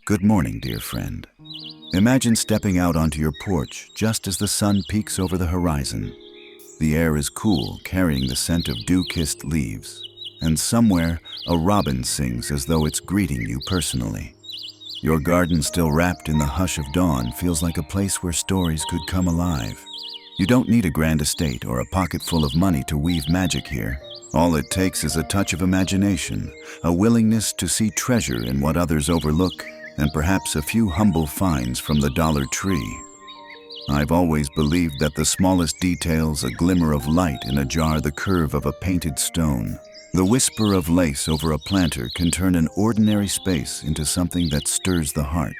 Good morning, dear friend. Imagine stepping out onto your porch just as the sun peeks over the horizon. The air is cool, carrying the scent of dew-kissed leaves, and somewhere a robin sings as though it's greeting you personally. Your garden, still wrapped in the hush of dawn, feels like a place where stories could come alive. You don't need a grand estate or a pocket full of money to weave magic here. All it takes is a touch of imagination, a willingness to see treasure in what others overlook, and perhaps a few humble finds from the Dollar Tree. I've always believed that the smallest details, a glimmer of light in a jar, the curve of a painted stone, the whisper of lace over a planter can turn an ordinary space into something that stirs the heart.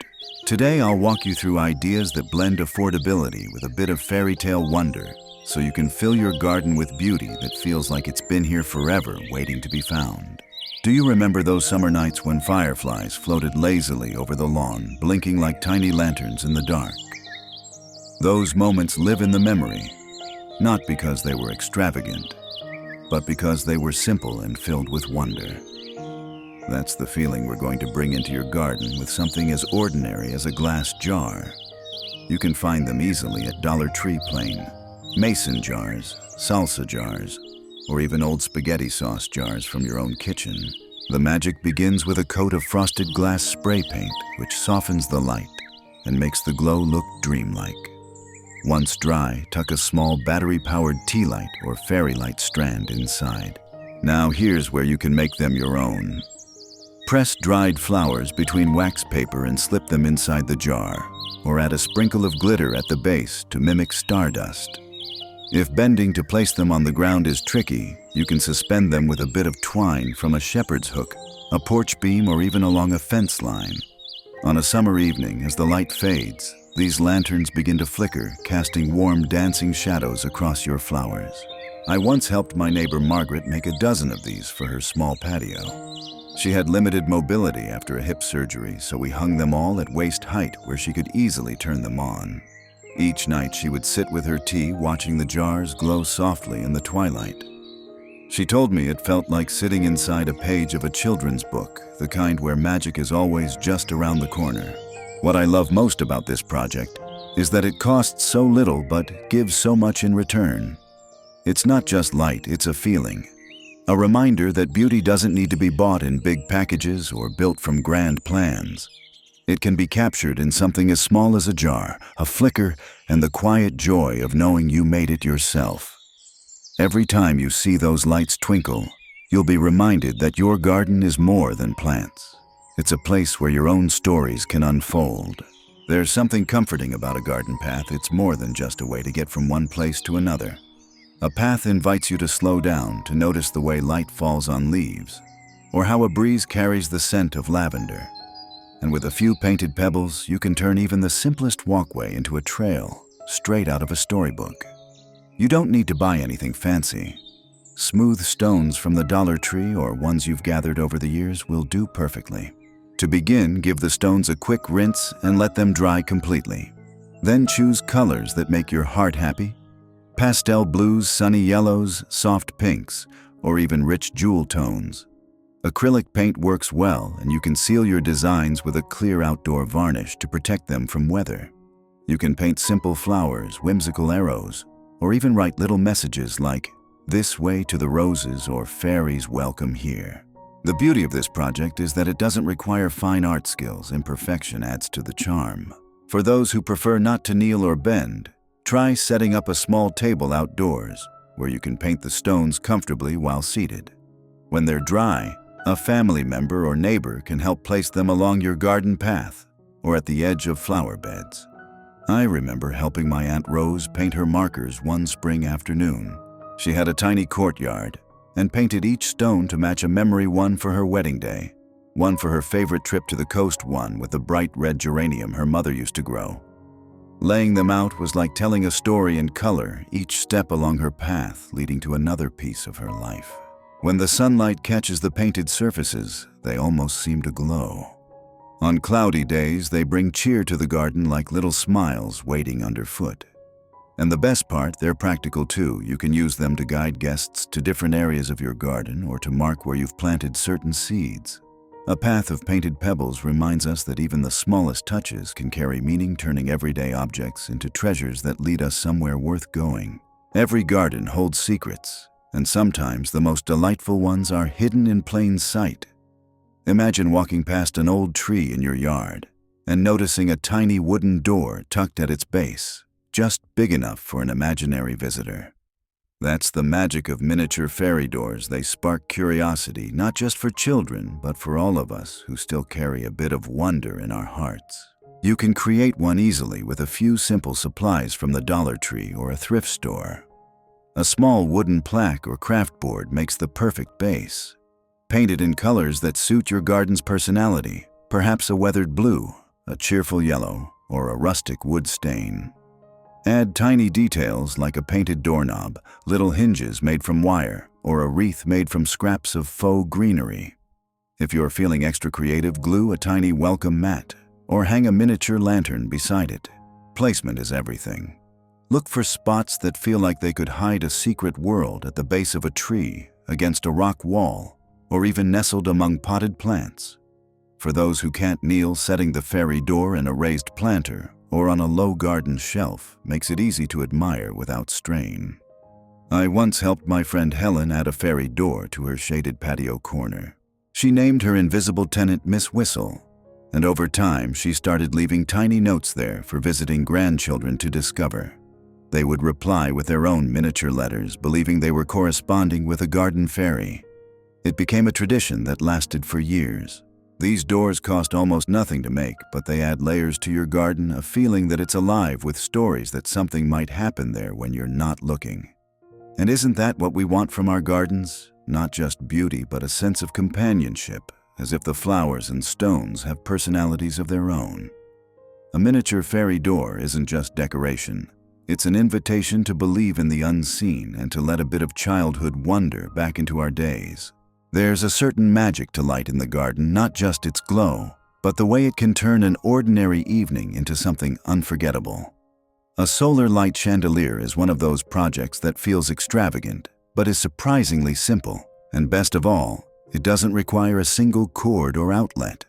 Today I'll walk you through ideas that blend affordability with a bit of fairy tale wonder, so you can fill your garden with beauty that feels like it's been here forever, waiting to be found. Do you remember those summer nights when fireflies floated lazily over the lawn, blinking like tiny lanterns in the dark? Those moments live in the memory, not because they were extravagant, but because they were simple and filled with wonder. That's the feeling we're going to bring into your garden with something as ordinary as a glass jar. You can find them easily at Dollar Tree plain, mason jars, salsa jars, or even old spaghetti sauce jars from your own kitchen. The magic begins with a coat of frosted glass spray paint, which softens the light and makes the glow look dreamlike. Once dry, tuck a small battery-powered tea light or fairy light strand inside. Now here's where you can make them your own. Press dried flowers between wax paper and slip them inside the jar, or add a sprinkle of glitter at the base to mimic stardust. If bending to place them on the ground is tricky, you can suspend them with a bit of twine from a shepherd's hook, a porch beam, or even along a fence line. On a summer evening, as the light fades, these lanterns begin to flicker, casting warm, dancing shadows across your flowers. I once helped my neighbor Margaret make a dozen of these for her small patio. She had limited mobility after a hip surgery, so we hung them all at waist height where she could easily turn them on. Each night she would sit with her tea, watching the jars glow softly in the twilight. She told me it felt like sitting inside a page of a children's book, the kind where magic is always just around the corner. What I love most about this project is that it costs so little but gives so much in return. It's not just light, it's a feeling. A reminder that beauty doesn't need to be bought in big packages or built from grand plans. It can be captured in something as small as a jar, a flicker, and the quiet joy of knowing you made it yourself. Every time you see those lights twinkle, you'll be reminded that your garden is more than plants. It's a place where your own stories can unfold. There's something comforting about a garden path. It's more than just a way to get from one place to another. A path invites you to slow down, to notice the way light falls on leaves, or how a breeze carries the scent of lavender. And with a few painted pebbles, you can turn even the simplest walkway into a trail, straight out of a storybook. You don't need to buy anything fancy. Smooth stones from the Dollar Tree or ones you've gathered over the years will do perfectly. To begin, give the stones a quick rinse and let them dry completely. Then choose colors that make your heart happy. Pastel blues, sunny yellows, soft pinks, or even rich jewel tones. Acrylic paint works well, and you can seal your designs with a clear outdoor varnish to protect them from weather. You can paint simple flowers, whimsical arrows, or even write little messages like, "This way to the roses" or "Fairies welcome here." The beauty of this project is that it doesn't require fine art skills. Imperfection adds to the charm. For those who prefer not to kneel or bend, try setting up a small table outdoors, where you can paint the stones comfortably while seated. When they're dry, a family member or neighbor can help place them along your garden path or at the edge of flower beds. I remember helping my Aunt Rose paint her markers one spring afternoon. She had a tiny courtyard and painted each stone to match a memory, one for her wedding day, one for her favorite trip to the coast, one with the bright red geranium her mother used to grow. Laying them out was like telling a story in color, each step along her path leading to another piece of her life. When the sunlight catches the painted surfaces, they almost seem to glow. On cloudy days, they bring cheer to the garden like little smiles waiting underfoot. And the best part, they're practical too. You can use them to guide guests to different areas of your garden or to mark where you've planted certain seeds. A path of painted pebbles reminds us that even the smallest touches can carry meaning, turning everyday objects into treasures that lead us somewhere worth going. Every garden holds secrets, and sometimes the most delightful ones are hidden in plain sight. Imagine walking past an old tree in your yard and noticing a tiny wooden door tucked at its base, just big enough for an imaginary visitor. That's the magic of miniature fairy doors. They spark curiosity, not just for children, but for all of us who still carry a bit of wonder in our hearts. You can create one easily with a few simple supplies from the Dollar Tree or a thrift store. A small wooden plaque or craft board makes the perfect base. Paint it in colors that suit your garden's personality, perhaps a weathered blue, a cheerful yellow, or a rustic wood stain. Add tiny details like a painted doorknob, little hinges made from wire, or a wreath made from scraps of faux greenery. If you're feeling extra creative, glue a tiny welcome mat, or hang a miniature lantern beside it. Placement is everything. Look for spots that feel like they could hide a secret world at the base of a tree, against a rock wall, or even nestled among potted plants. For those who can't kneel, setting the fairy door in a raised planter or on a low garden shelf makes it easy to admire without strain. I once helped my friend Helen add a fairy door to her shaded patio corner. She named her invisible tenant Miss Whistle, and over time she started leaving tiny notes there for visiting grandchildren to discover. They would reply with their own miniature letters, believing they were corresponding with a garden fairy. It became a tradition that lasted for years. These doors cost almost nothing to make, but they add layers to your garden, a feeling that it's alive with stories that something might happen there when you're not looking. And isn't that what we want from our gardens? Not just beauty, but a sense of companionship, as if the flowers and stones have personalities of their own. A miniature fairy door isn't just decoration. It's an invitation to believe in the unseen and to let a bit of childhood wonder back into our days. There's a certain magic to light in the garden, not just its glow, but the way it can turn an ordinary evening into something unforgettable. A solar light chandelier is one of those projects that feels extravagant, but is surprisingly simple. And best of all, it doesn't require a single cord or outlet.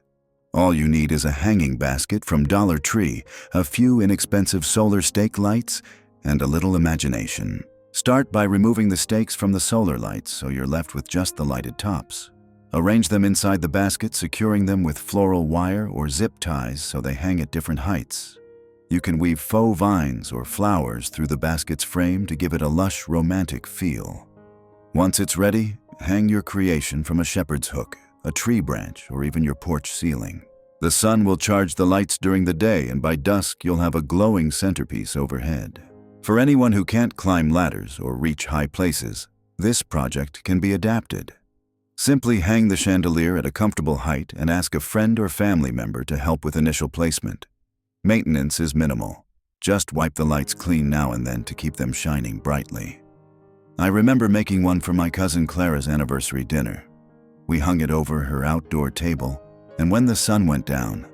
All you need is a hanging basket from Dollar Tree, a few inexpensive solar stake lights, and a little imagination. Start by removing the stakes from the solar lights so you're left with just the lighted tops. Arrange them inside the basket, securing them with floral wire or zip ties so they hang at different heights. You can weave faux vines or flowers through the basket's frame to give it a lush, romantic feel. Once it's ready, hang your creation from a shepherd's hook, a tree branch, or even your porch ceiling. The sun will charge the lights during the day, and by dusk you'll have a glowing centerpiece overhead. For anyone who can't climb ladders or reach high places, this project can be adapted. Simply hang the chandelier at a comfortable height and ask a friend or family member to help with initial placement. Maintenance is minimal. Just wipe the lights clean now and then to keep them shining brightly. I remember making one for my cousin Clara's anniversary dinner. We hung it over her outdoor table, and when the sun went down,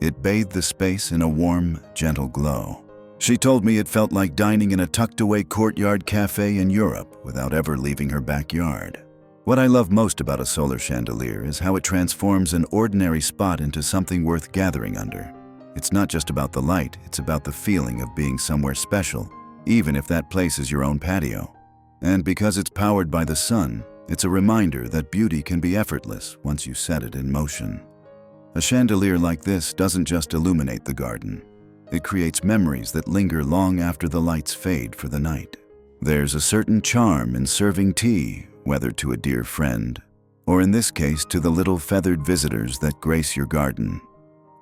it bathed the space in a warm, gentle glow. She told me it felt like dining in a tucked-away courtyard cafe in Europe without ever leaving her backyard. What I love most about a solar chandelier is how it transforms an ordinary spot into something worth gathering under. It's not just about the light, it's about the feeling of being somewhere special, even if that place is your own patio. And because it's powered by the sun, it's a reminder that beauty can be effortless once you set it in motion. A chandelier like this doesn't just illuminate the garden. It creates memories that linger long after the lights fade for the night. There's a certain charm in serving tea, whether to a dear friend, or in this case to the little feathered visitors that grace your garden.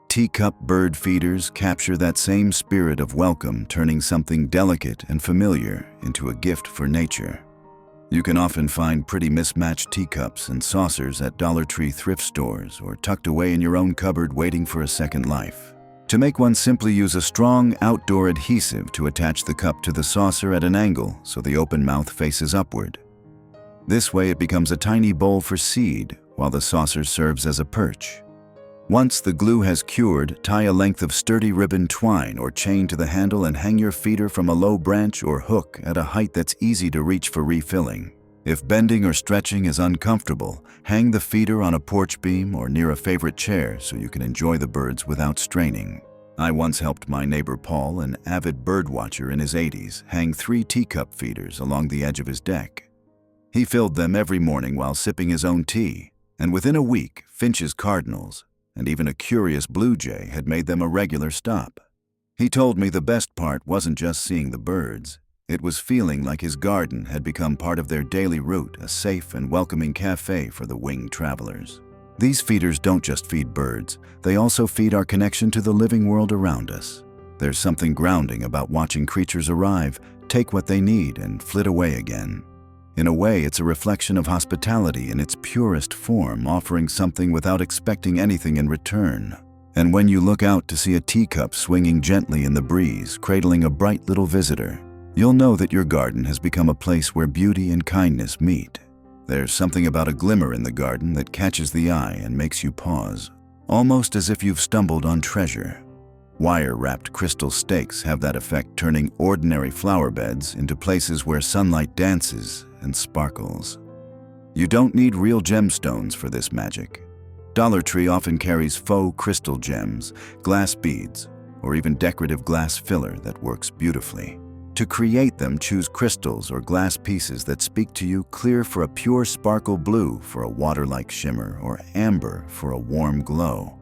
Teacup bird feeders capture that same spirit of welcome, turning something delicate and familiar into a gift for nature. You can often find pretty mismatched teacups and saucers at Dollar Tree thrift stores or tucked away in your own cupboard waiting for a second life. To make one, simply use a strong outdoor adhesive to attach the cup to the saucer at an angle so the open mouth faces upward. This way it becomes a tiny bowl for seed, while the saucer serves as a perch. Once the glue has cured, tie a length of sturdy ribbon twine or chain to the handle and hang your feeder from a low branch or hook at a height that's easy to reach for refilling. If bending or stretching is uncomfortable, hang the feeder on a porch beam or near a favorite chair so you can enjoy the birds without straining. I once helped my neighbor Paul, an avid bird watcher in his 80s, hang 3 teacup feeders along the edge of his deck. He filled them every morning while sipping his own tea, and within a week, finches, cardinals, and even a curious blue jay had made them a regular stop. He told me the best part wasn't just seeing the birds. It was feeling like his garden had become part of their daily route, a safe and welcoming cafe for the winged travelers. These feeders don't just feed birds, they also feed our connection to the living world around us. There's something grounding about watching creatures arrive, take what they need, and flit away again. In a way, it's a reflection of hospitality in its purest form, offering something without expecting anything in return. And when you look out to see a teacup swinging gently in the breeze, cradling a bright little visitor, you'll know that your garden has become a place where beauty and kindness meet. There's something about a glimmer in the garden that catches the eye and makes you pause, almost as if you've stumbled on treasure. Wire-wrapped crystal stakes have that effect, turning ordinary flower beds into places where sunlight dances and sparkles. You don't need real gemstones for this magic. Dollar Tree often carries faux crystal gems, glass beads, or even decorative glass filler that works beautifully. To create them, choose crystals or glass pieces that speak to you, clear for a pure sparkle, blue for a water-like shimmer, or amber for a warm glow.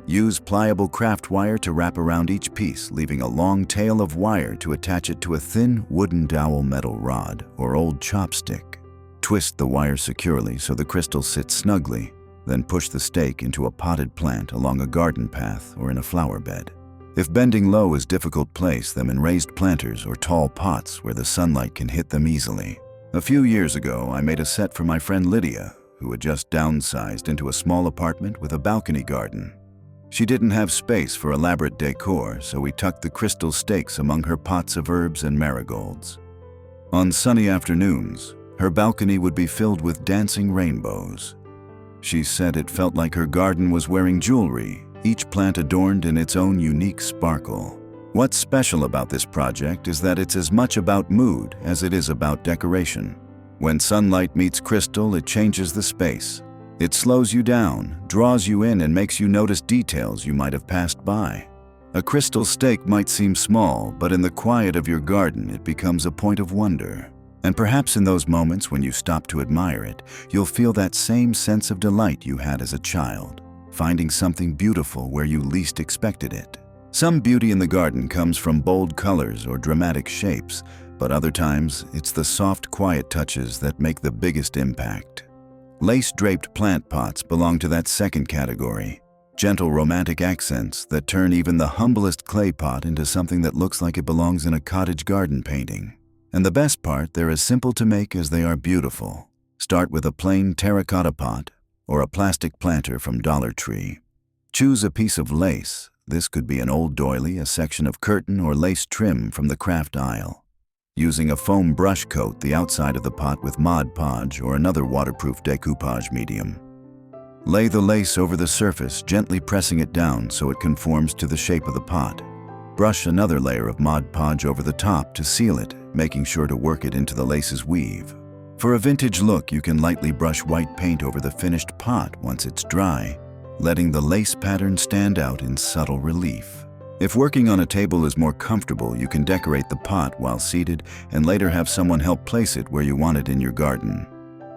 Use pliable craft wire to wrap around each piece, leaving a long tail of wire to attach it to a thin wooden dowel metal rod or old chopstick. Twist the wire securely so the crystals sit snugly, then push the stake into a potted plant along a garden path or in a flower bed. If bending low is difficult, place them in raised planters or tall pots where the sunlight can hit them easily. A few years ago, I made a set for my friend Lydia, who had just downsized into a small apartment with a balcony garden. She didn't have space for elaborate decor, so we tucked the crystal stakes among her pots of herbs and marigolds. On sunny afternoons, her balcony would be filled with dancing rainbows. She said it felt like her garden was wearing jewelry, each plant adorned in its own unique sparkle. What's special about this project is that it's as much about mood as it is about decoration. When sunlight meets crystal, it changes the space. It slows you down, draws you in, and makes you notice details you might have passed by. A crystal stake might seem small, but in the quiet of your garden, it becomes a point of wonder. And perhaps in those moments when you stop to admire it, you'll feel that same sense of delight you had as a child, finding something beautiful where you least expected it. Some beauty in the garden comes from bold colors or dramatic shapes, but other times it's the soft, quiet touches that make the biggest impact. Lace-draped plant pots belong to that second category. Gentle, romantic accents that turn even the humblest clay pot into something that looks like it belongs in a cottage garden painting. And the best part, they're as simple to make as they are beautiful. Start with a plain terracotta pot or a plastic planter from Dollar Tree. Choose a piece of lace. This could be an old doily, a section of curtain, or lace trim from the craft aisle. Using a foam brush, coat the outside of the pot with Mod Podge or another waterproof decoupage medium. Lay the lace over the surface, gently pressing it down so it conforms to the shape of the pot. Brush another layer of Mod Podge over the top to seal it, making sure to work it into the lace's weave. For a vintage look, you can lightly brush white paint over the finished pot once it's dry, letting the lace pattern stand out in subtle relief. If working on a table is more comfortable, you can decorate the pot while seated and later have someone help place it where you want it in your garden.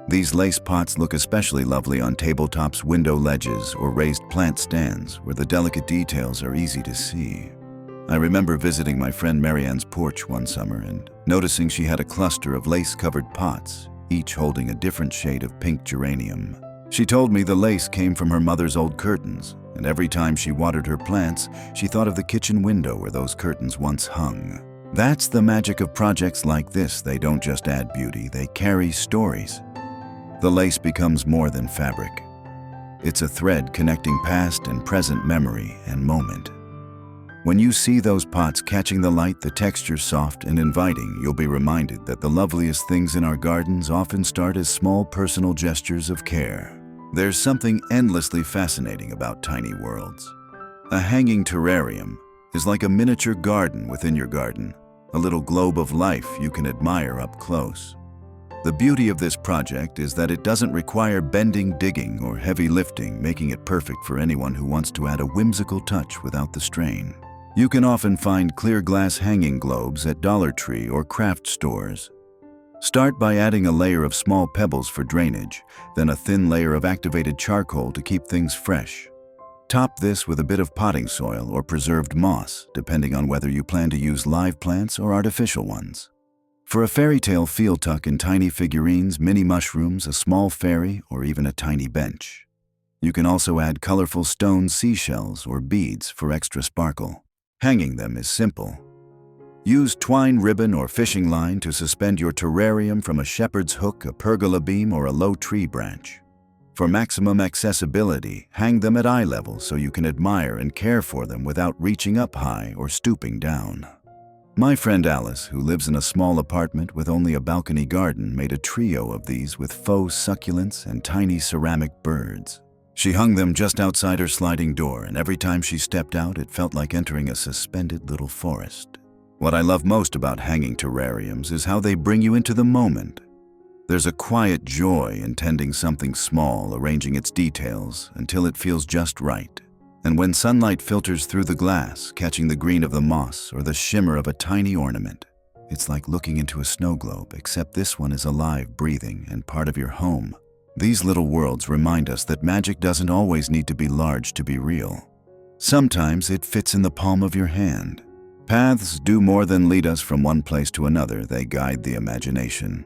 These lace pots look especially lovely on tabletops, window ledges, or raised plant stands where the delicate details are easy to see. I remember visiting my friend Marianne's porch one summer and noticing she had a cluster of lace-covered pots, each holding a different shade of pink geranium. She told me the lace came from her mother's old curtains, and every time she watered her plants, she thought of the kitchen window where those curtains once hung. That's the magic of projects like this. They don't just add beauty, they carry stories. The lace becomes more than fabric. It's a thread connecting past and present, memory and moment. When you see those pots catching the light, the texture soft and inviting, you'll be reminded that the loveliest things in our gardens often start as small personal gestures of care. There's something endlessly fascinating about tiny worlds. A hanging terrarium is like a miniature garden within your garden, a little globe of life you can admire up close. The beauty of this project is that it doesn't require bending, digging, or heavy lifting, making it perfect for anyone who wants to add a whimsical touch without the strain. You can often find clear glass hanging globes at Dollar Tree or craft stores. Start by adding a layer of small pebbles for drainage, then a thin layer of activated charcoal to keep things fresh. Top this with a bit of potting soil or preserved moss, depending on whether you plan to use live plants or artificial ones. For a fairy tale feel, tuck in tiny figurines, mini mushrooms, a small fairy, or even a tiny bench. You can also add colorful stone seashells or beads for extra sparkle. Hanging them is simple. Use twine, ribbon, or fishing line to suspend your terrarium from a shepherd's hook, a pergola beam, or a low tree branch. For maximum accessibility, hang them at eye level so you can admire and care for them without reaching up high or stooping down. My friend Alice, who lives in a small apartment with only a balcony garden, made a trio of these with faux succulents and tiny ceramic birds. She hung them just outside her sliding door, and every time she stepped out, it felt like entering a suspended little forest. What I love most about hanging terrariums is how they bring you into the moment. There's a quiet joy in tending something small, arranging its details until it feels just right. And when sunlight filters through the glass, catching the green of the moss or the shimmer of a tiny ornament, it's like looking into a snow globe, except this one is alive, breathing, and part of your home. These little worlds remind us that magic doesn't always need to be large to be real. Sometimes it fits in the palm of your hand. Paths do more than lead us from one place to another, they guide the imagination.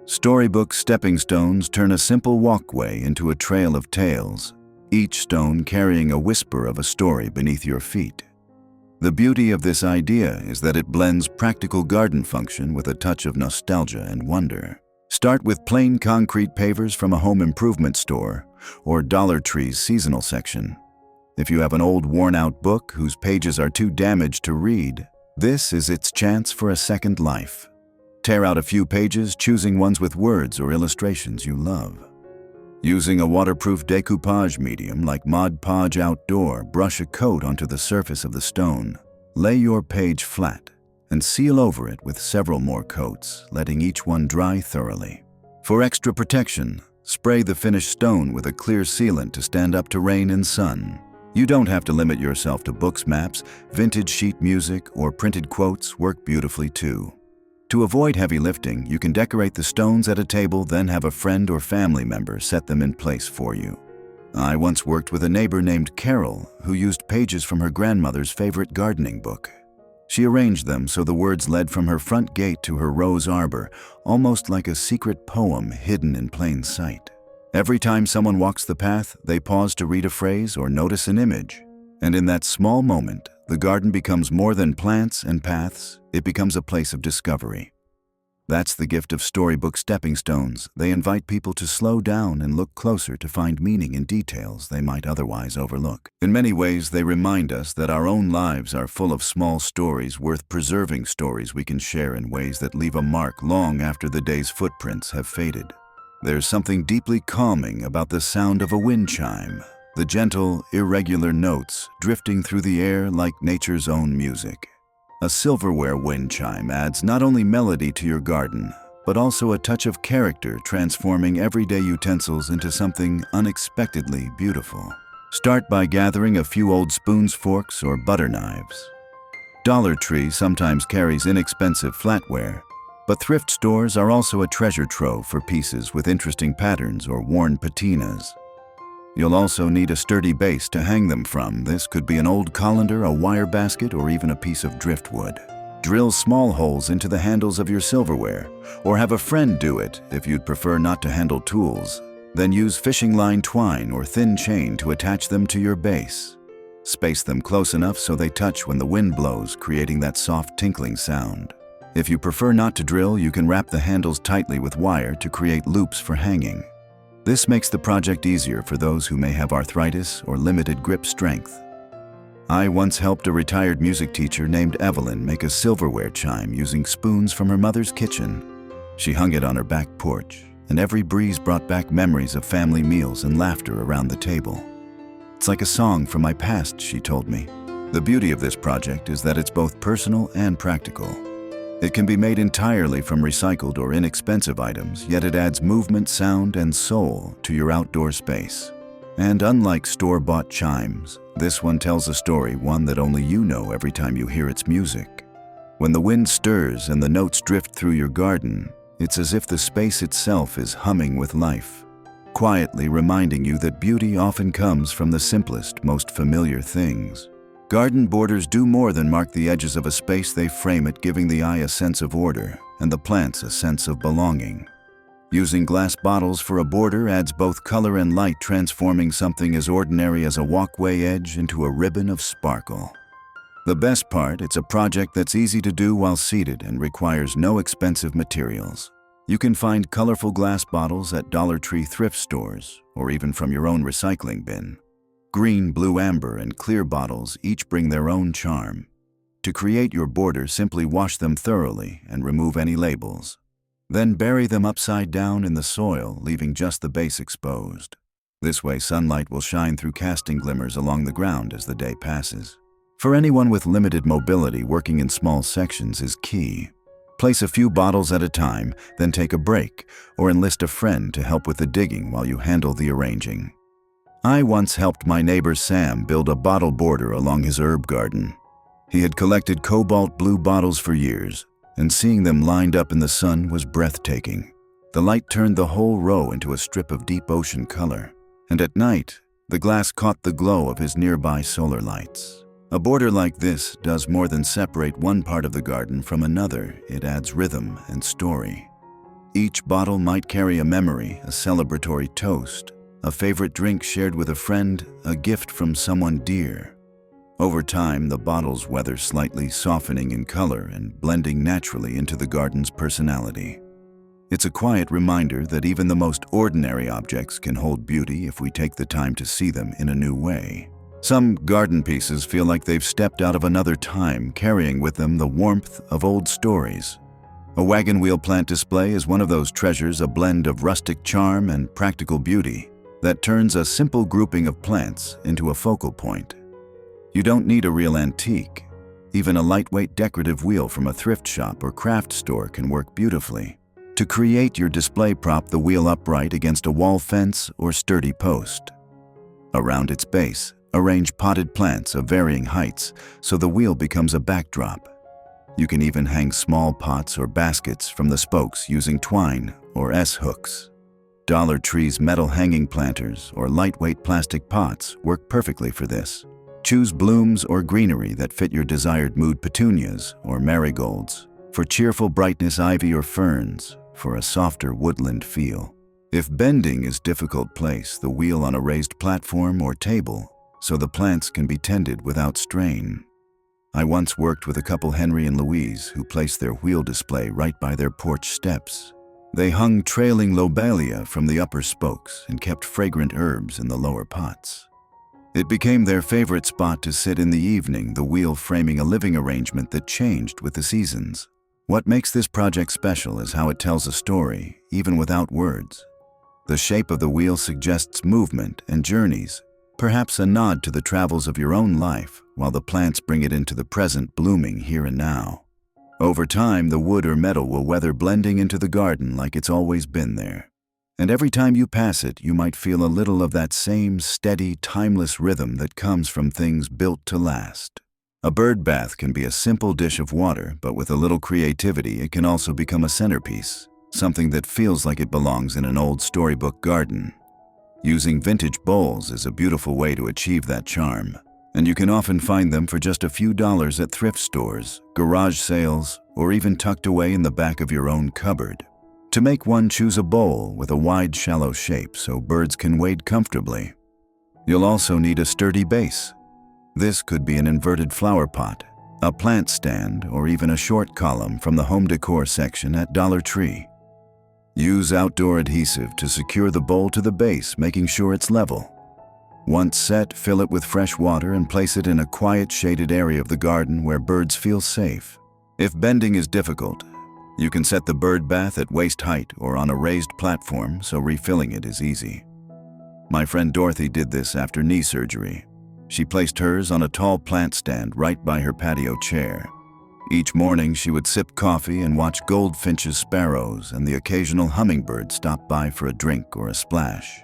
Storybook stepping stones turn a simple walkway into a trail of tales, each stone carrying a whisper of a story beneath your feet. The beauty of this idea is that it blends practical garden function with a touch of nostalgia and wonder. Start with plain concrete pavers from a home improvement store or Dollar Tree's seasonal section. If you have an old worn-out book whose pages are too damaged to read, this is its chance for a second life. Tear out a few pages, choosing ones with words or illustrations you love. Using a waterproof decoupage medium like Mod Podge Outdoor, brush a coat onto the surface of the stone. Lay your page flat and seal over it with several more coats, letting each one dry thoroughly. For extra protection, spray the finished stone with a clear sealant to stand up to rain and sun. You don't have to limit yourself to books, maps, vintage sheet music, or printed quotes work beautifully too. To avoid heavy lifting, you can decorate the stones at a table, then have a friend or family member set them in place for you. I once worked with a neighbor named Carol who used pages from her grandmother's favorite gardening book. She arranged them so the words led from her front gate to her rose arbor, almost like a secret poem hidden in plain sight. Every time someone walks the path, they pause to read a phrase or notice an image. And in that small moment, the garden becomes more than plants and paths, it becomes a place of discovery. That's the gift of storybook stepping stones. They invite people to slow down and look closer to find meaning in details they might otherwise overlook. In many ways, they remind us that our own lives are full of small stories worth preserving, stories we can share in ways that leave a mark long after the day's footprints have faded. There's something deeply calming about the sound of a wind chime, the gentle, irregular notes drifting through the air like nature's own music. A silverware wind chime adds not only melody to your garden, but also a touch of character, transforming everyday utensils into something unexpectedly beautiful. Start by gathering a few old spoons, forks, or butter knives. Dollar Tree sometimes carries inexpensive flatware, but thrift stores are also a treasure trove for pieces with interesting patterns or worn patinas. You'll also need a sturdy base to hang them from. This could be an old colander, a wire basket, or even a piece of driftwood. Drill small holes into the handles of your silverware, or have a friend do it if you'd prefer not to handle tools. Then use fishing line twine or thin chain to attach them to your base. Space them close enough so they touch when the wind blows, creating that soft tinkling sound. If you prefer not to drill, you can wrap the handles tightly with wire to create loops for hanging. This makes the project easier for those who may have arthritis or limited grip strength. I once helped a retired music teacher named Evelyn make a silverware chime using spoons from her mother's kitchen. She hung it on her back porch, and every breeze brought back memories of family meals and laughter around the table. "It's like a song from my past," she told me. The beauty of this project is that it's both personal and practical. It can be made entirely from recycled or inexpensive items, yet it adds movement, sound, and soul to your outdoor space. And unlike store-bought chimes, this one tells a story, one that only you know every time you hear its music. When the wind stirs and the notes drift through your garden, it's as if the space itself is humming with life, quietly reminding you that beauty often comes from the simplest, most familiar things. Garden borders do more than mark the edges of a space. They frame it, giving the eye a sense of order and the plants a sense of belonging. Using glass bottles for a border adds both color and light, transforming something as ordinary as a walkway edge into a ribbon of sparkle. The best part, it's a project that's easy to do while seated and requires no expensive materials. You can find colorful glass bottles at Dollar Tree thrift stores or even from your own recycling bin. Green, blue, amber, and clear bottles each bring their own charm. To create your border, simply wash them thoroughly and remove any labels. Then bury them upside down in the soil, leaving just the base exposed. This way, sunlight will shine through casting glimmers along the ground as the day passes. For anyone with limited mobility, working in small sections is key. Place a few bottles at a time, then take a break, or enlist a friend to help with the digging while you handle the arranging. I once helped my neighbor Sam build a bottle border along his herb garden. He had collected cobalt blue bottles for years, and seeing them lined up in the sun was breathtaking. The light turned the whole row into a strip of deep ocean color, and at night, the glass caught the glow of his nearby solar lights. A border like this does more than separate one part of the garden from another. It adds rhythm and story. Each bottle might carry a memory, a celebratory toast, a favorite drink shared with a friend, a gift from someone dear. Over time, the bottles weather slightly, softening in color and blending naturally into the garden's personality. It's a quiet reminder that even the most ordinary objects can hold beauty if we take the time to see them in a new way. Some garden pieces feel like they've stepped out of another time, carrying with them the warmth of old stories. A wagon wheel plant display is one of those treasures, a blend of rustic charm and practical beauty that turns a simple grouping of plants into a focal point. You don't need a real antique. Even a lightweight decorative wheel from a thrift shop or craft store can work beautifully. To create your display prop, the wheel upright against a wall fence or sturdy post. Around its base, arrange potted plants of varying heights so the wheel becomes a backdrop. You can even hang small pots or baskets from the spokes using twine or S-hooks. Dollar Tree's metal hanging planters or lightweight plastic pots work perfectly for this. Choose blooms or greenery that fit your desired mood, petunias or marigolds. For cheerful brightness, ivy or ferns for a softer woodland feel. If bending is difficult, place the wheel on a raised platform or table so the plants can be tended without strain. I once worked with a couple, Henry and Louise, who placed their wheel display right by their porch steps. They hung trailing lobelia from the upper spokes and kept fragrant herbs in the lower pots. It became their favorite spot to sit in the evening, the wheel framing a living arrangement that changed with the seasons. What makes this project special is how it tells a story, even without words. The shape of the wheel suggests movement and journeys, perhaps a nod to the travels of your own life, while the plants bring it into the present, blooming here and now. Over time, the wood or metal will weather, blending into the garden like it's always been there. And every time you pass it, you might feel a little of that same steady, timeless rhythm that comes from things built to last. A bird bath can be a simple dish of water, but with a little creativity, it can also become a centerpiece, something that feels like it belongs in an old storybook garden. Using vintage bowls is a beautiful way to achieve that charm, and you can often find them for just a few dollars at thrift stores, garage sales, or even tucked away in the back of your own cupboard. To make one, choose a bowl with a wide, shallow shape so birds can wade comfortably. You'll also need a sturdy base. This could be an inverted flower pot, a plant stand, or even a short column from the home decor section at Dollar Tree. Use outdoor adhesive to secure the bowl to the base, making sure it's level. Once set, fill it with fresh water and place it in a quiet, shaded area of the garden where birds feel safe. If bending is difficult, you can set the bird bath at waist height or on a raised platform so refilling it is easy. My friend Dorothy did this after knee surgery. She placed hers on a tall plant stand right by her patio chair. Each morning, she would sip coffee and watch goldfinches, sparrows, and the occasional hummingbird stop by for a drink or a splash.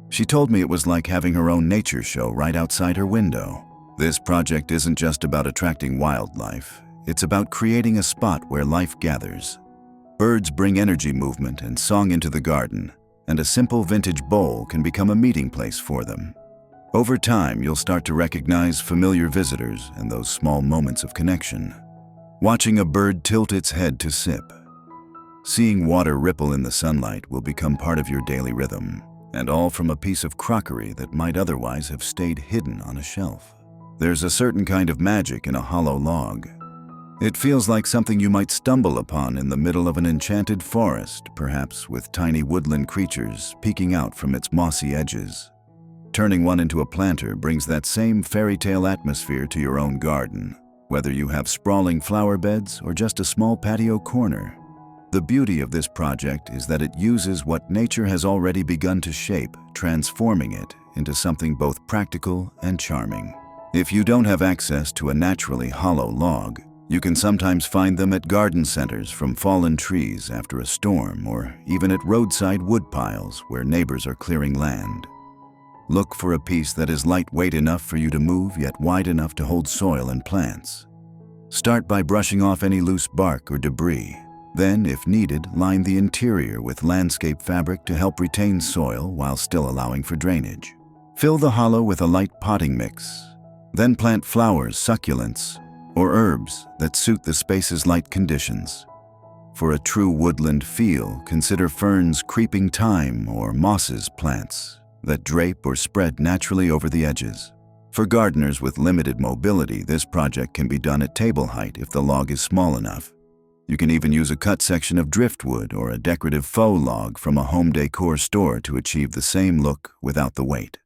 She told me it was like having her own nature show right outside her window. This project isn't just about attracting wildlife. It's about creating a spot where life gathers. Birds bring energy, movement, and song into the garden, and a simple vintage bowl can become a meeting place for them. Over time, you'll start to recognize familiar visitors and those small moments of connection. Watching a bird tilt its head to sip. Seeing water ripple in the sunlight will become part of your daily rhythm, and all from a piece of crockery that might otherwise have stayed hidden on a shelf. There's a certain kind of magic in a hollow log. It feels like something you might stumble upon in the middle of an enchanted forest, perhaps with tiny woodland creatures peeking out from its mossy edges. Turning one into a planter brings that same fairy tale atmosphere to your own garden, whether you have sprawling flower beds or just a small patio corner. The beauty of this project is that it uses what nature has already begun to shape, transforming it into something both practical and charming. If you don't have access to a naturally hollow log, you can sometimes find them at garden centers from fallen trees after a storm, or even at roadside wood piles where neighbors are clearing land. Look for a piece that is lightweight enough for you to move, yet wide enough to hold soil and plants. Start by brushing off any loose bark or debris. Then, if needed, line the interior with landscape fabric to help retain soil while still allowing for drainage. Fill the hollow with a light potting mix. Then plant flowers, succulents, or herbs that suit the space's light conditions. For a true woodland feel, consider ferns, creeping thyme, or mosses plants that drape or spread naturally over the edges. For gardeners with limited mobility, this project can be done at table height if the log is small enough. You can even use a cut section of driftwood or a decorative faux log from a home decor store to achieve the same look without the weight.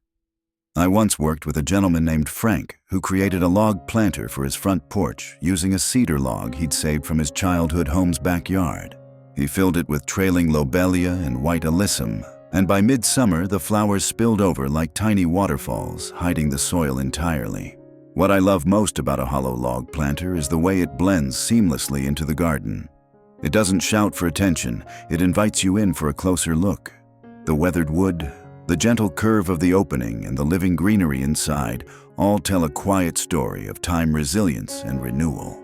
I once worked with a gentleman named Frank who created a log planter for his front porch using a cedar log he'd saved from his childhood home's backyard. He filled it with trailing lobelia and white alyssum, and by midsummer the flowers spilled over like tiny waterfalls, hiding the soil entirely. What I love most about a hollow log planter is the way it blends seamlessly into the garden. It doesn't shout for attention, it invites you in for a closer look. The weathered wood, the gentle curve of the opening, and the living greenery inside all tell a quiet story of time, resilience, and renewal.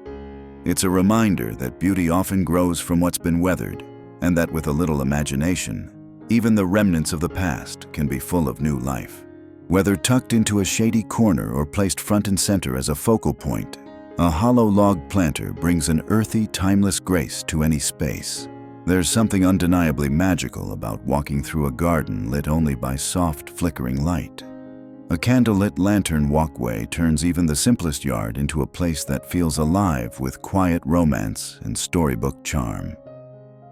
It's a reminder that beauty often grows from what's been weathered, and that with a little imagination, even the remnants of the past can be full of new life. Whether tucked into a shady corner or placed front and center as a focal point, a hollow log planter brings an earthy, timeless grace to any space. There's something undeniably magical about walking through a garden lit only by soft, flickering light. A candlelit lantern walkway turns even the simplest yard into a place that feels alive with quiet romance and storybook charm.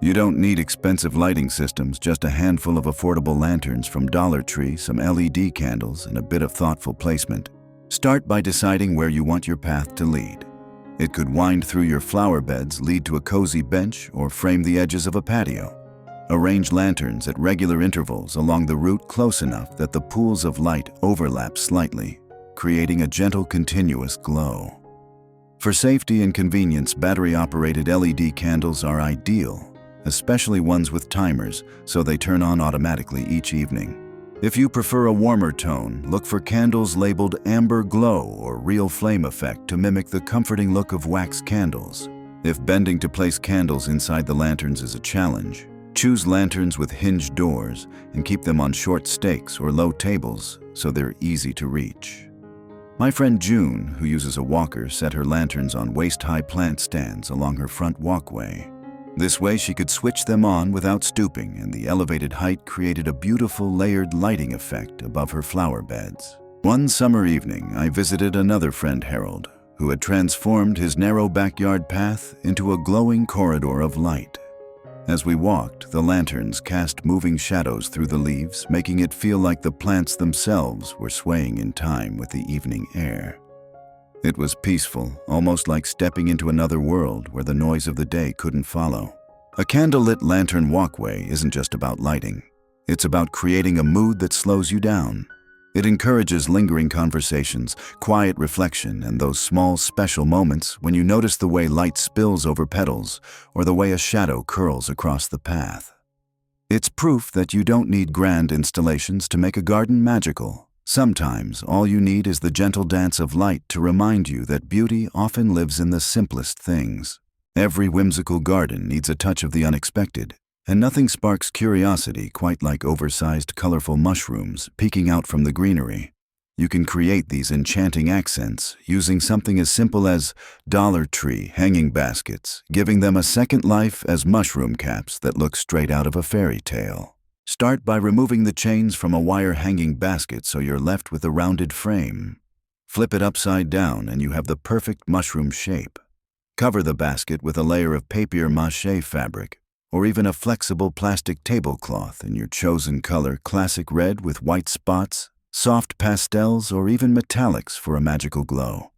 You don't need expensive lighting systems, just a handful of affordable lanterns from Dollar Tree, some LED candles, and a bit of thoughtful placement. Start by deciding where you want your path to lead. It could wind through your flower beds, lead to a cozy bench, or frame the edges of a patio. Arrange lanterns at regular intervals along the route close enough that the pools of light overlap slightly, creating a gentle, continuous glow. For safety and convenience, battery-operated LED candles are ideal, especially ones with timers, so they turn on automatically each evening. If you prefer a warmer tone, look for candles labeled Amber Glow or Real Flame Effect to mimic the comforting look of wax candles. If bending to place candles inside the lanterns is a challenge, choose lanterns with hinged doors and keep them on short stakes or low tables so they're easy to reach. My friend June, who uses a walker, set her lanterns on waist-high plant stands along her front walkway. This way she could switch them on without stooping, and the elevated height created a beautiful layered lighting effect above her flower beds. One summer evening, I visited another friend, Harold, who had transformed his narrow backyard path into a glowing corridor of light. As we walked, the lanterns cast moving shadows through the leaves, making it feel like the plants themselves were swaying in time with the evening air. It was peaceful, almost like stepping into another world where the noise of the day couldn't follow. A candlelit lantern walkway isn't just about lighting. It's about creating a mood that slows you down. It encourages lingering conversations, quiet reflection, and those small, special moments when you notice the way light spills over petals or the way a shadow curls across the path. It's proof that you don't need grand installations to make a garden magical. Sometimes all you need is the gentle dance of light to remind you that beauty often lives in the simplest things. Every whimsical garden needs a touch of the unexpected, and nothing sparks curiosity quite like oversized, colorful mushrooms peeking out from the greenery. You can create these enchanting accents using something as simple as Dollar Tree hanging baskets, giving them a second life as mushroom caps that look straight out of a fairy tale. Start by removing the chains from a wire hanging basket so you're left with a rounded frame. Flip it upside down and you have the perfect mushroom shape. Cover the basket with a layer of papier-mâché fabric, or even a flexible plastic tablecloth in your chosen color, classic red with white spots, soft pastels, or even metallics for a magical glow.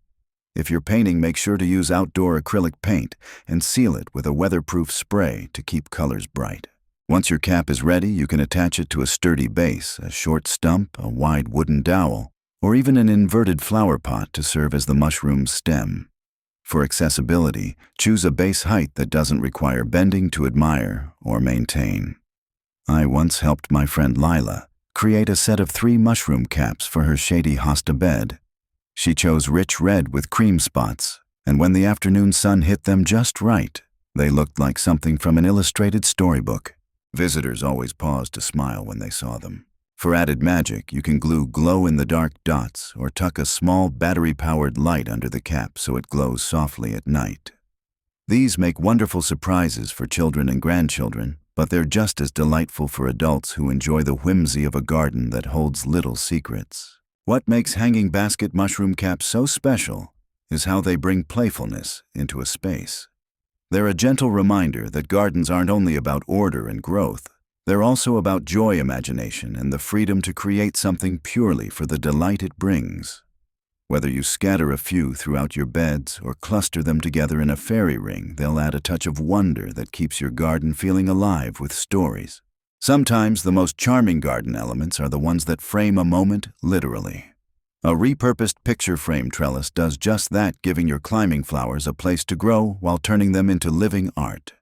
If you're painting, make sure to use outdoor acrylic paint and seal it with a weatherproof spray to keep colors bright. Once your cap is ready, you can attach it to a sturdy base, a short stump, a wide wooden dowel, or even an inverted flower pot to serve as the mushroom's stem. For accessibility, choose a base height that doesn't require bending to admire or maintain. I once helped my friend Lila create a set of 3 mushroom caps for her shady hosta bed. She chose rich red with cream spots, and when the afternoon sun hit them just right, they looked like something from an illustrated storybook. Visitors always paused to smile when they saw them. For added magic, you can glue glow-in-the-dark dots or tuck a small battery-powered light under the cap so it glows softly at night. These make wonderful surprises for children and grandchildren, but they're just as delightful for adults who enjoy the whimsy of a garden that holds little secrets. What makes hanging basket mushroom caps so special is how they bring playfulness into a space. They're a gentle reminder that gardens aren't only about order and growth, they're also about joy, imagination, and the freedom to create something purely for the delight it brings. Whether you scatter a few throughout your beds or cluster them together in a fairy ring, they'll add a touch of wonder that keeps your garden feeling alive with stories. Sometimes the most charming garden elements are the ones that frame a moment literally. A repurposed picture frame trellis does just that, giving your climbing flowers a place to grow while turning them into living art.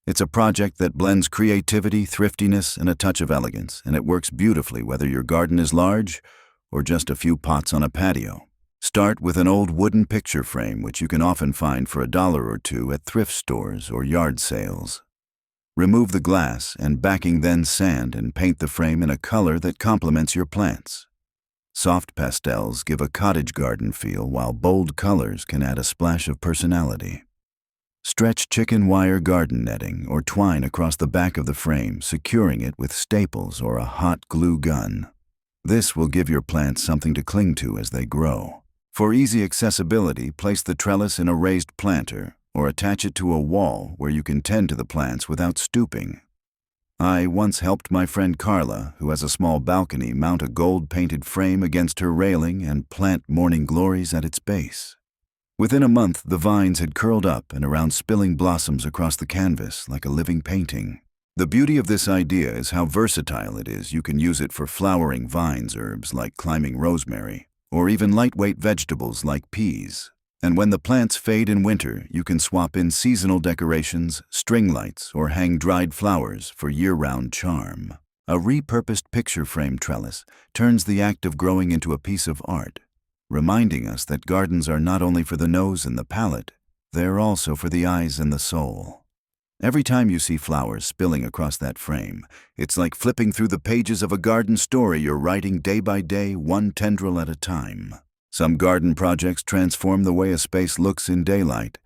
It's a project that blends creativity, thriftiness, and a touch of elegance, and it works beautifully whether your garden is large or just a few pots on a patio. Start with an old wooden picture frame, which you can often find for $1 or $2 at thrift stores or yard sales. Remove the glass and backing, then sand and paint the frame in a color that complements your plants. Soft pastels give a cottage garden feel, while bold colors can add a splash of personality. Stretch chicken wire garden netting or twine across the back of the frame, securing it with staples or a hot glue gun. This will give your plants something to cling to as they grow. For easy accessibility, place the trellis in a raised planter or attach it to a wall where you can tend to the plants without stooping. I once helped my friend Carla, who has a small balcony, mount a gold-painted frame against her railing and plant morning glories at its base. Within a month, the vines had curled up and around, spilling blossoms across the canvas like a living painting. The beauty of this idea is how versatile it is. You can use it for flowering vines, herbs like climbing rosemary, or even lightweight vegetables like peas. And when the plants fade in winter, you can swap in seasonal decorations, string lights, or hang dried flowers for year-round charm. A repurposed picture frame trellis turns the act of growing into a piece of art, reminding us that gardens are not only for the nose and the palate, they're also for the eyes and the soul. Every time you see flowers spilling across that frame, it's like flipping through the pages of a garden story you're writing day by day, one tendril at a time. Some garden projects transform the way a space looks in daylight,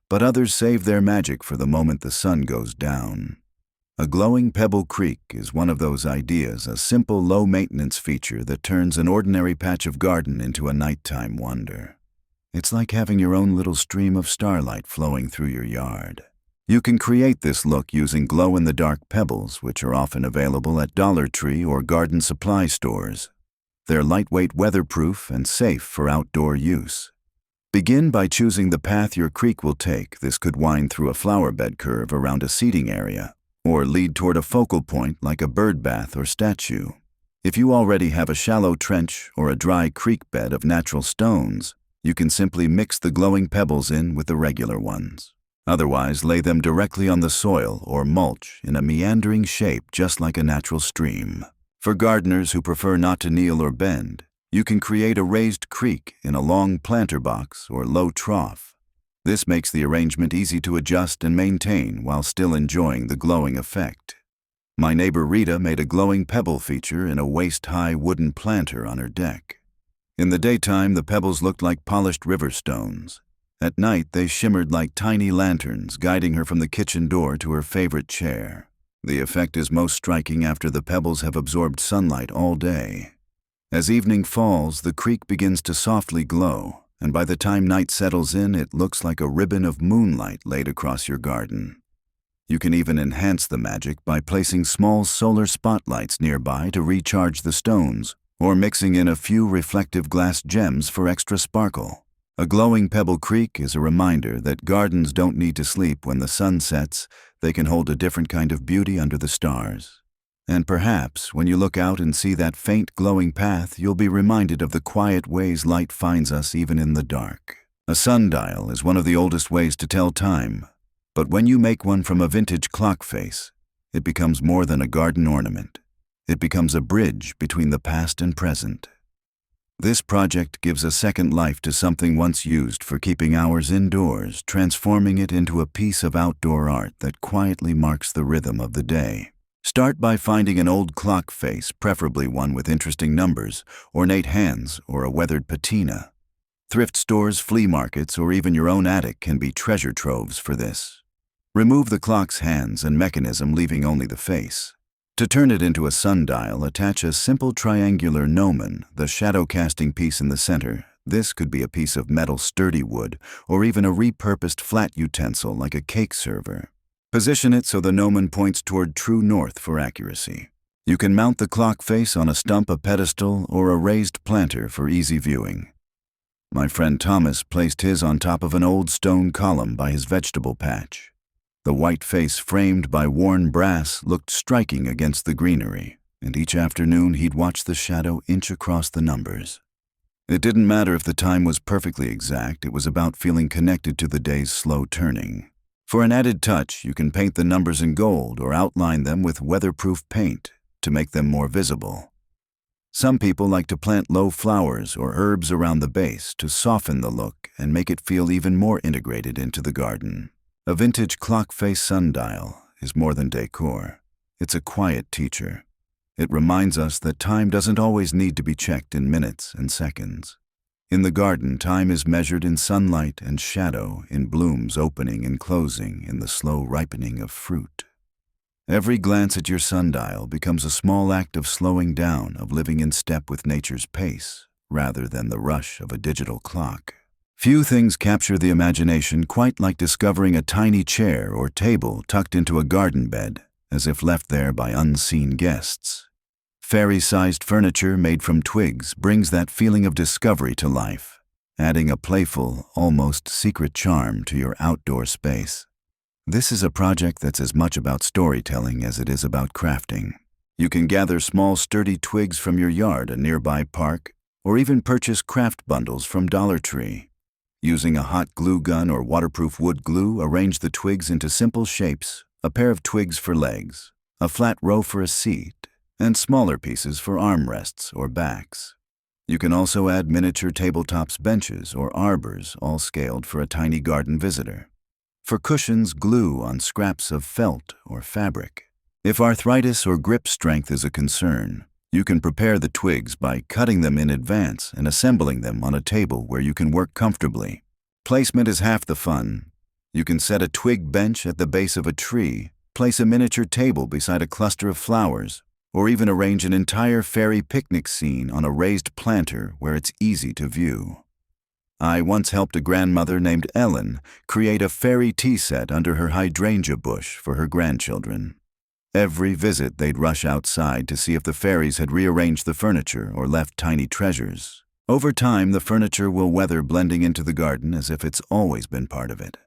but others save their magic for the moment the sun goes down. A glowing pebble creek is one of those ideas, a simple, low-maintenance feature that turns an ordinary patch of garden into a nighttime wonder. It's like having your own little stream of starlight flowing through your yard. You can create this look using glow-in-the-dark pebbles, which are often available at Dollar Tree or garden supply stores. They're lightweight, weatherproof, and safe for outdoor use. Begin by choosing the path your creek will take. This could wind through a flower bed curve around a seating area, or lead toward a focal point like a bird bath or statue. If you already have a shallow trench or a dry creek bed of natural stones, you can simply mix the glowing pebbles in with the regular ones. Otherwise, lay them directly on the soil or mulch in a meandering shape just like a natural stream. For gardeners who prefer not to kneel or bend, you can create a raised creek in a long planter box or low trough. This makes the arrangement easy to adjust and maintain while still enjoying the glowing effect. My neighbor Rita made a glowing pebble feature in a waist-high wooden planter on her deck. In the daytime, the pebbles looked like polished river stones. At night, they shimmered like tiny lanterns, guiding her from the kitchen door to her favorite chair. The effect is most striking after the pebbles have absorbed sunlight all day. As evening falls, the creek begins to softly glow, and by the time night settles in, it looks like a ribbon of moonlight laid across your garden. You can even enhance the magic by placing small solar spotlights nearby to recharge the stones, or mixing in a few reflective glass gems for extra sparkle. A glowing pebble creek is a reminder that gardens don't need to sleep when the sun sets. They can hold a different kind of beauty under the stars. And perhaps, when you look out and see that faint glowing path, you'll be reminded of the quiet ways light finds us even in the dark. A sundial is one of the oldest ways to tell time, but when you make one from a vintage clock face, it becomes more than a garden ornament. It becomes a bridge between the past and present. This project gives a second life to something once used for keeping hours indoors, transforming it into a piece of outdoor art that quietly marks the rhythm of the day. Start by finding an old clock face, preferably one with interesting numbers, ornate hands, or a weathered patina. Thrift stores, flea markets, or even your own attic can be treasure troves for this. Remove the clock's hands and mechanism, leaving only the face. To turn it into a sundial, attach a simple triangular gnomon, the shadow-casting piece in the center. This could be a piece of metal sturdy wood, or even a repurposed flat utensil like a cake server. Position it so the gnomon points toward true north for accuracy. You can mount the clock face on a stump, a pedestal, or a raised planter for easy viewing. My friend Thomas placed his on top of an old stone column by his vegetable patch. The white face framed by worn brass looked striking against the greenery, and each afternoon he'd watch the shadow inch across the numbers. It didn't matter if the time was perfectly exact, it was about feeling connected to the day's slow turning. For an added touch, you can paint the numbers in gold or outline them with weatherproof paint to make them more visible. Some people like to plant low flowers or herbs around the base to soften the look and make it feel even more integrated into the garden. A vintage clock face sundial is more than decor. It's a quiet teacher. It reminds us that time doesn't always need to be checked in minutes and seconds. In the garden, time is measured in sunlight and shadow, in blooms opening and closing, in the slow ripening of fruit. Every glance at your sundial becomes a small act of slowing down, of living in step with nature's pace, rather than the rush of a digital clock. Few things capture the imagination quite like discovering a tiny chair or table tucked into a garden bed, as if left there by unseen guests. Fairy-sized furniture made from twigs brings that feeling of discovery to life, adding a playful, almost secret charm to your outdoor space. This is a project that's as much about storytelling as it is about crafting. You can gather small, sturdy twigs from your yard, a nearby park, or even purchase craft bundles from Dollar Tree. Using a hot glue gun or waterproof wood glue, arrange the twigs into simple shapes, a pair of twigs for legs, a flat row for a seat, and smaller pieces for armrests or backs. You can also add miniature tabletops, benches, or arbors, all scaled for a tiny garden visitor. For cushions, glue on scraps of felt or fabric. If arthritis or grip strength is a concern, you can prepare the twigs by cutting them in advance and assembling them on a table where you can work comfortably. Placement is half the fun. You can set a twig bench at the base of a tree, place a miniature table beside a cluster of flowers, or even arrange an entire fairy picnic scene on a raised planter where it's easy to view. I once helped a grandmother named Ellen create a fairy tea set under her hydrangea bush for her grandchildren. Every visit, they'd rush outside to see if the fairies had rearranged the furniture or left tiny treasures. Over time, the furniture will weather, blending into the garden as if it's always been part of it.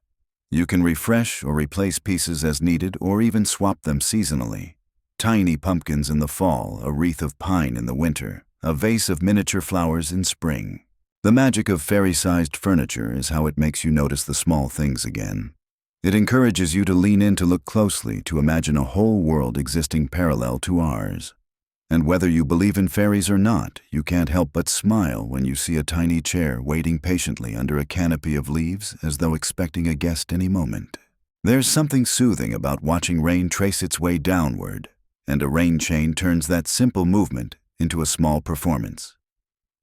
You can refresh or replace pieces as needed, or even swap them seasonally. Tiny pumpkins in the fall, a wreath of pine in the winter, a vase of miniature flowers in spring. The magic of fairy-sized furniture is how it makes you notice the small things again. It encourages you to lean in to look closely, to imagine a whole world existing parallel to ours. And whether you believe in fairies or not, you can't help but smile when you see a tiny chair waiting patiently under a canopy of leaves as though expecting a guest any moment. There's something soothing about watching rain trace its way downward, and a rain chain turns that simple movement into a small performance.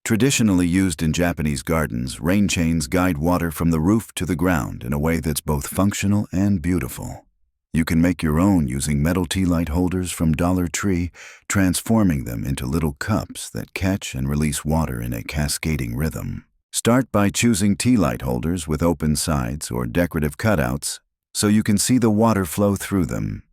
Traditionally used in Japanese gardens, rain chains guide water from the roof to the ground in a way that's both functional and beautiful. You can make your own using metal tea light holders from Dollar Tree, transforming them into little cups that catch and release water in a cascading rhythm. Start by choosing tea light holders with open sides or decorative cutouts so you can see the water flow through them.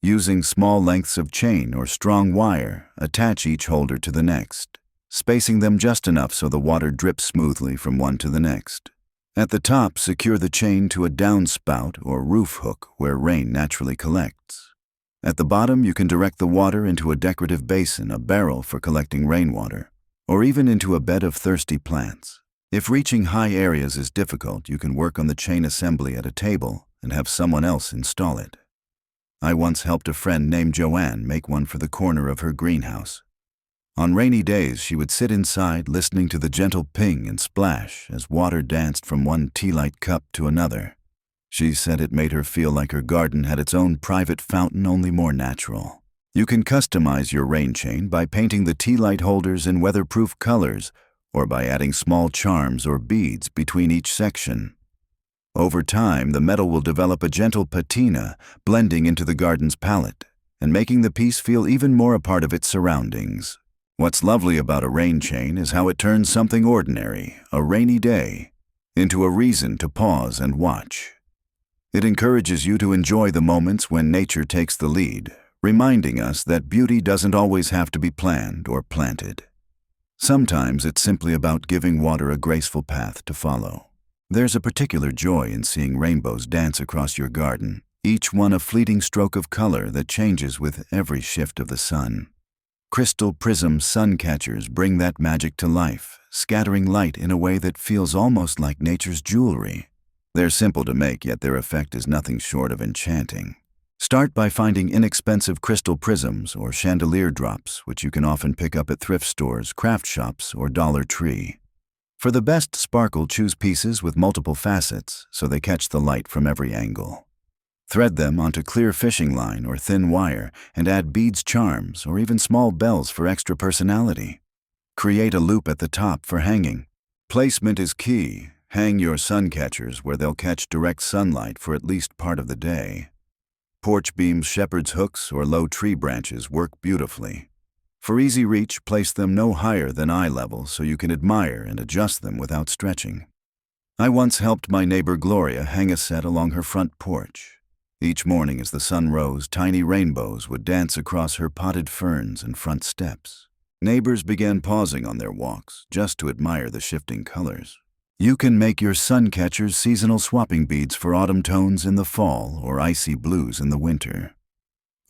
Using small lengths of chain or strong wire, attach each holder to the next, spacing them just enough so the water drips smoothly from one to the next. At the top, secure the chain to a downspout or roof hook where rain naturally collects. At the bottom, you can direct the water into a decorative basin, a barrel for collecting rainwater, or even into a bed of thirsty plants. If reaching high areas is difficult, you can work on the chain assembly at a table and have someone else install it. I once helped a friend named Joanne make one for the corner of her greenhouse. On rainy days, she would sit inside listening to the gentle ping and splash as water danced from one tea light cup to another. She said it made her feel like her garden had its own private fountain, only more natural. You can customize your rain chain by painting the tea light holders in weatherproof colors or by adding small charms or beads between each section. Over time, the metal will develop a gentle patina, blending into the garden's palette and making the piece feel even more a part of its surroundings. What's lovely about a rain chain is how it turns something ordinary, a rainy day, into a reason to pause and watch. It encourages you to enjoy the moments when nature takes the lead, reminding us that beauty doesn't always have to be planned or planted. Sometimes it's simply about giving water a graceful path to follow. There's a particular joy in seeing rainbows dance across your garden, each one a fleeting stroke of color that changes with every shift of the sun. Crystal prism suncatchers bring that magic to life, scattering light in a way that feels almost like nature's jewelry. They're simple to make, yet their effect is nothing short of enchanting. Start by finding inexpensive crystal prisms or chandelier drops, which you can often pick up at thrift stores, craft shops, or Dollar Tree. For the best sparkle, choose pieces with multiple facets so they catch the light from every angle. Thread them onto clear fishing line or thin wire and add beads, charms, or even small bells for extra personality. Create a loop at the top for hanging. Placement is key. Hang your suncatchers where they'll catch direct sunlight for at least part of the day. Porch beams, shepherd's hooks, or low tree branches work beautifully. For easy reach, place them no higher than eye level so you can admire and adjust them without stretching. I once helped my neighbor Gloria hang a set along her front porch. Each morning as the sun rose, tiny rainbows would dance across her potted ferns and front steps. Neighbors began pausing on their walks just to admire the shifting colors. You can make your suncatchers seasonal swapping beads for autumn tones in the fall or icy blues in the winter.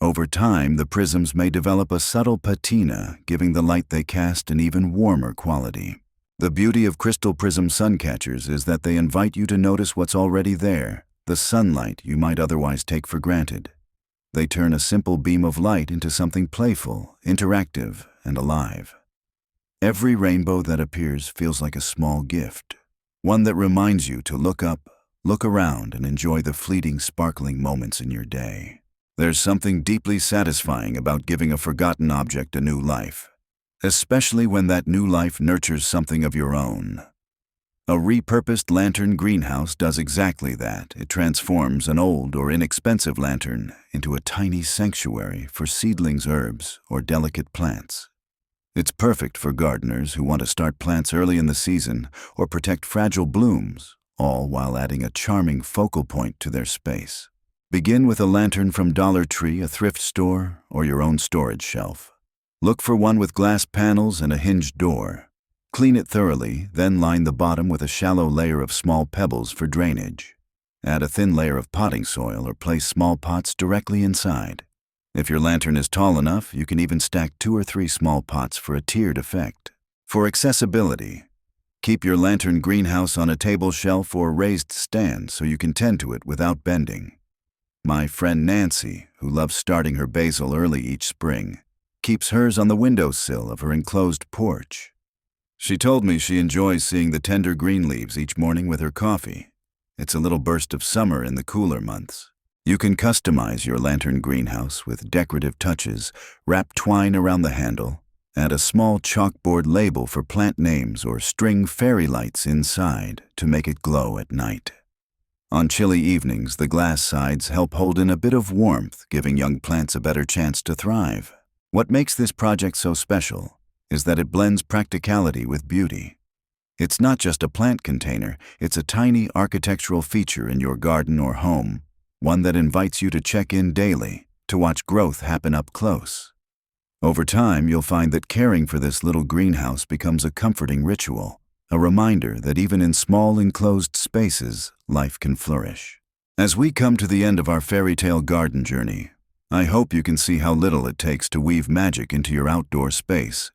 Over time, the prisms may develop a subtle patina, giving the light they cast an even warmer quality. The beauty of crystal prism suncatchers is that they invite you to notice what's already there, the sunlight you might otherwise take for granted. They turn a simple beam of light into something playful, interactive, and alive. Every rainbow that appears feels like a small gift, one that reminds you to look up, look around, and enjoy the fleeting, sparkling moments in your day. There's something deeply satisfying about giving a forgotten object a new life, especially when that new life nurtures something of your own. A repurposed lantern greenhouse does exactly that. It transforms an old or inexpensive lantern into a tiny sanctuary for seedlings, herbs, or delicate plants. It's perfect for gardeners who want to start plants early in the season or protect fragile blooms, all while adding a charming focal point to their space. Begin with a lantern from Dollar Tree, a thrift store, or your own storage shelf. Look for one with glass panels and a hinged door. Clean it thoroughly, then line the bottom with a shallow layer of small pebbles for drainage. Add a thin layer of potting soil or place small pots directly inside. If your lantern is tall enough, you can even stack 2 or 3 small pots for a tiered effect. For accessibility, keep your lantern greenhouse on a table shelf or raised stand so you can tend to it without bending. My friend Nancy, who loves starting her basil early each spring, keeps hers on the windowsill of her enclosed porch. She told me she enjoys seeing the tender green leaves each morning with her coffee. It's a little burst of summer in the cooler months. You can customize your lantern greenhouse with decorative touches, wrap twine around the handle, add a small chalkboard label for plant names or string fairy lights inside to make it glow at night. On chilly evenings, the glass sides help hold in a bit of warmth, giving young plants a better chance to thrive. What makes this project so special is that it blends practicality with beauty. It's not just a plant container, it's a tiny architectural feature in your garden or home, one that invites you to check in daily, to watch growth happen up close. Over time, you'll find that caring for this little greenhouse becomes a comforting ritual, a reminder that even in small enclosed spaces, life can flourish. As we come to the end of our fairy tale garden journey, I hope you can see how little it takes to weave magic into your outdoor space.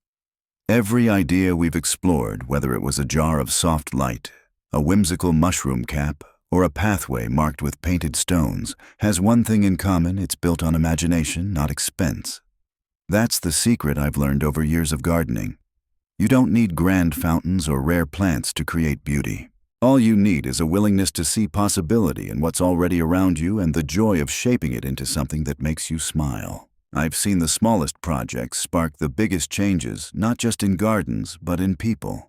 Every idea we've explored, whether it was a jar of soft light, a whimsical mushroom cap, or a pathway marked with painted stones, has one thing in common: it's built on imagination, not expense. That's the secret I've learned over years of gardening. You don't need grand fountains or rare plants to create beauty. All you need is a willingness to see possibility in what's already around you and the joy of shaping it into something that makes you smile. I've seen the smallest projects spark the biggest changes, not just in gardens, but in people.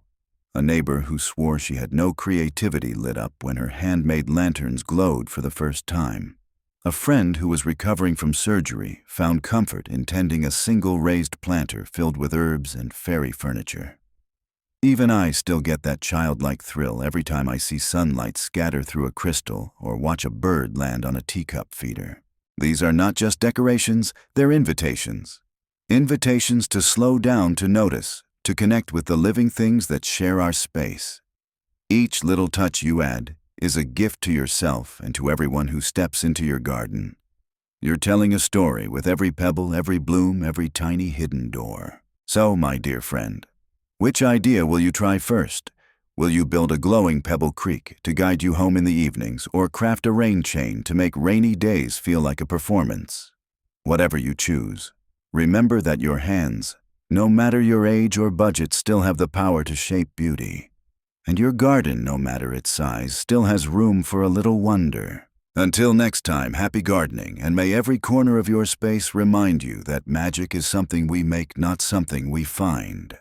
A neighbor who swore she had no creativity lit up when her handmade lanterns glowed for the first time. A friend who was recovering from surgery found comfort in tending a single raised planter filled with herbs and fairy furniture. Even I still get that childlike thrill every time I see sunlight scatter through a crystal or watch a bird land on a teacup feeder. These are not just decorations, they're invitations. Invitations to slow down, to notice, to connect with the living things that share our space. Each little touch you add is a gift to yourself and to everyone who steps into your garden. You're telling a story with every pebble, every bloom, every tiny hidden door. So, my dear friend, which idea will you try first? Will you build a glowing pebble creek to guide you home in the evenings, or craft a rain chain to make rainy days feel like a performance? Whatever you choose, remember that your hands, no matter your age or budget, still have the power to shape beauty. And your garden, no matter its size, still has room for a little wonder. Until next time, happy gardening, and may every corner of your space remind you that magic is something we make, not something we find.